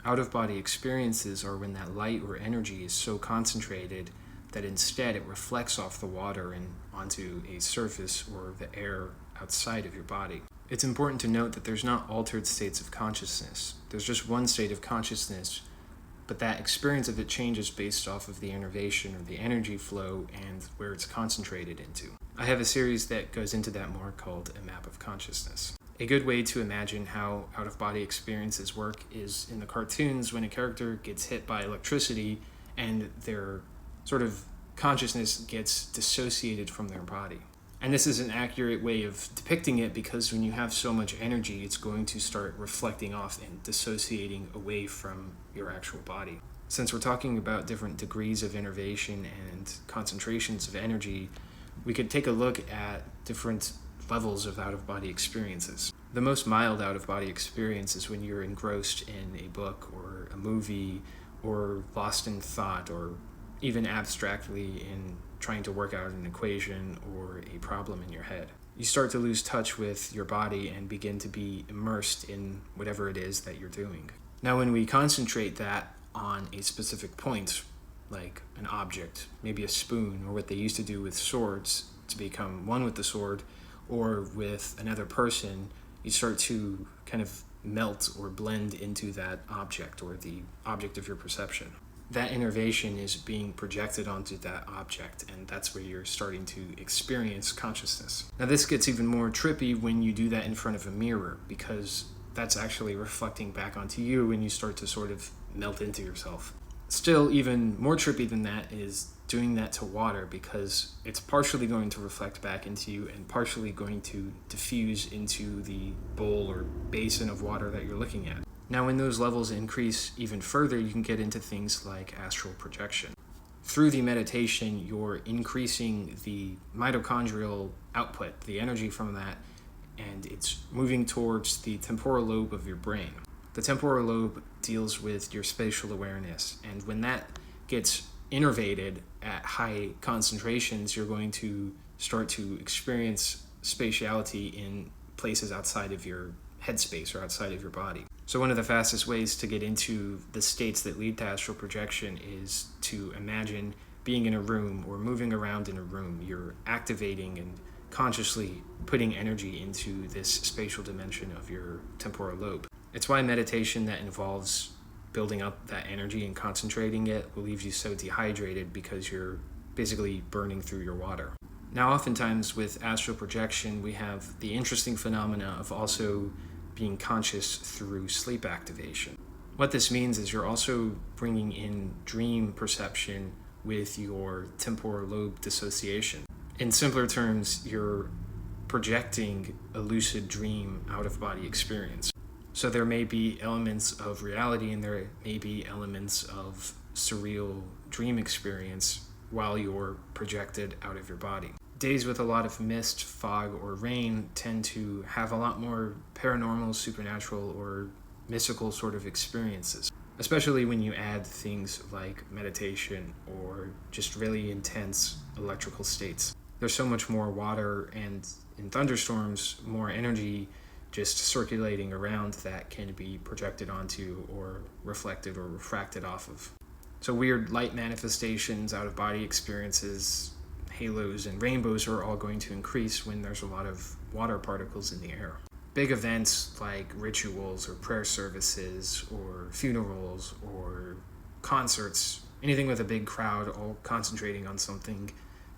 Out-of-body experiences are when that light or energy is so concentrated that instead it reflects off the water and onto a surface or the air outside of your body. It's important to note that there's not altered states of consciousness. There's just one state of consciousness, but that experience of it changes based off of the innervation or the energy flow and where it's concentrated into. I have a series that goes into that more called A Map of Consciousness. A good way to imagine how out-of-body experiences work is in the cartoons when a character gets hit by electricity and their sort of consciousness gets dissociated from their body. And this is an accurate way of depicting it because when you have so much energy, it's going to start reflecting off and dissociating away from your actual body. Since we're talking about different degrees of innervation and concentrations of energy, we could take a look at different levels of out-of-body experiences. The most mild out-of-body experience is when you're engrossed in a book or a movie or lost in thought or even abstractly in trying to work out an equation or a problem in your head. You start to lose touch with your body and begin to be immersed in whatever it is that you're doing. Now, when we concentrate that on a specific point, like an object, maybe a spoon, or what they used to do with swords to become one with the sword, or with another person, you start to kind of melt or blend into that object or the object of your perception. That innervation is being projected onto that object, and that's where you're starting to experience consciousness. Now, this gets even more trippy when you do that in front of a mirror, because that's actually reflecting back onto you and you start to sort of melt into yourself. Still, even more trippy than that is doing that to water, because it's partially going to reflect back into you and partially going to diffuse into the bowl or basin of water that you're looking at. Now, when those levels increase even further, you can get into things like astral projection. Through the meditation, you're increasing the mitochondrial output, the energy from that, and it's moving towards the temporal lobe of your brain. The temporal lobe deals with your spatial awareness, and when that gets innervated at high concentrations, you're going to start to experience spatiality in places outside of your headspace or outside of your body. So one of the fastest ways to get into the states that lead to astral projection is to imagine being in a room or moving around in a room. You're activating and consciously putting energy into this spatial dimension of your temporal lobe. It's why meditation that involves building up that energy and concentrating it will leave you so dehydrated, because you're basically burning through your water. Now, oftentimes with astral projection, we have the interesting phenomena of also being conscious through sleep activation. What this means is you're also bringing in dream perception with your temporal lobe dissociation. In simpler terms, you're projecting a lucid dream out-of-body experience. So there may be elements of reality and there may be elements of surreal dream experience while you're projected out of your body. Days with a lot of mist, fog, or rain tend to have a lot more paranormal, supernatural, or mystical sort of experiences, especially when you add things like meditation or just really intense electrical states. There's so much more water and, in thunderstorms, more energy just circulating around that can be projected onto or reflected or refracted off of. So weird light manifestations, out-of-body experiences, halos, and rainbows are all going to increase when there's a lot of water particles in the air. Big events like rituals or prayer services or funerals or concerts, anything with a big crowd all concentrating on something,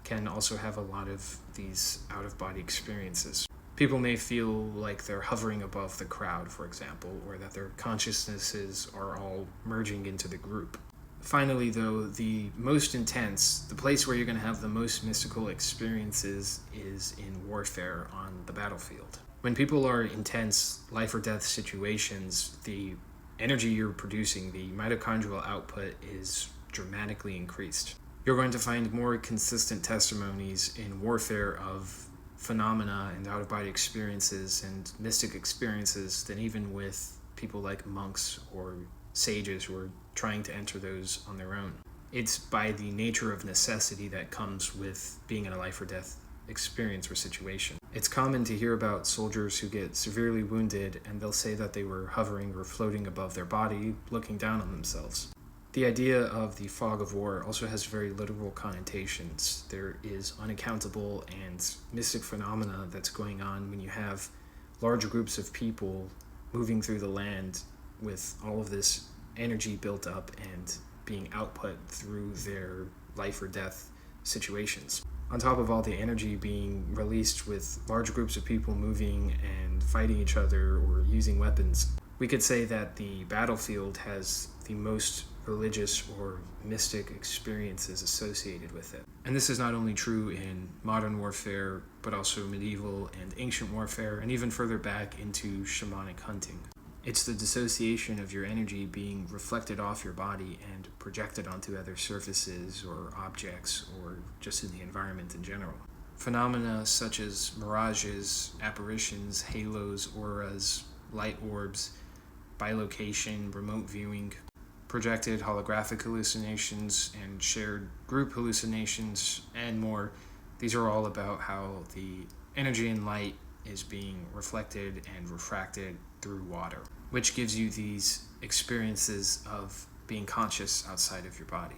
can also have a lot of these out-of-body experiences. People may feel like they're hovering above the crowd, for example, or that their consciousnesses are all merging into the group. Finally, though, the most intense, the place where you're going to have the most mystical experiences is in warfare on the battlefield. When people are in tense life or death situations, the energy you're producing, the mitochondrial output, is dramatically increased. You're going to find more consistent testimonies in warfare of phenomena and out-of-body experiences and mystic experiences than even with people like monks or sages who are trying to enter those on their own. It's by the nature of necessity that comes with being in a life or death experience or situation. It's common to hear about soldiers who get severely wounded and they'll say that they were hovering or floating above their body, looking down on themselves. The idea of the fog of war also has very literal connotations. There is unaccountable and mystic phenomena that's going on when you have large groups of people moving through the land with all of this energy built up and being output through their life or death situations. On top of all the energy being released with large groups of people moving and fighting each other or using weapons, we could say that the battlefield has the most religious or mystic experiences associated with it. And this is not only true in modern warfare, but also medieval and ancient warfare, and even further back into shamanic hunting. It's the dissociation of your energy being reflected off your body and projected onto other surfaces or objects or just in the environment in general. Phenomena such as mirages, apparitions, halos, auras, light orbs, bilocation, remote viewing, projected holographic hallucinations, and shared group hallucinations, and more. These are all about how the energy and light is being reflected and refracted through water, which gives you these experiences of being conscious outside of your body.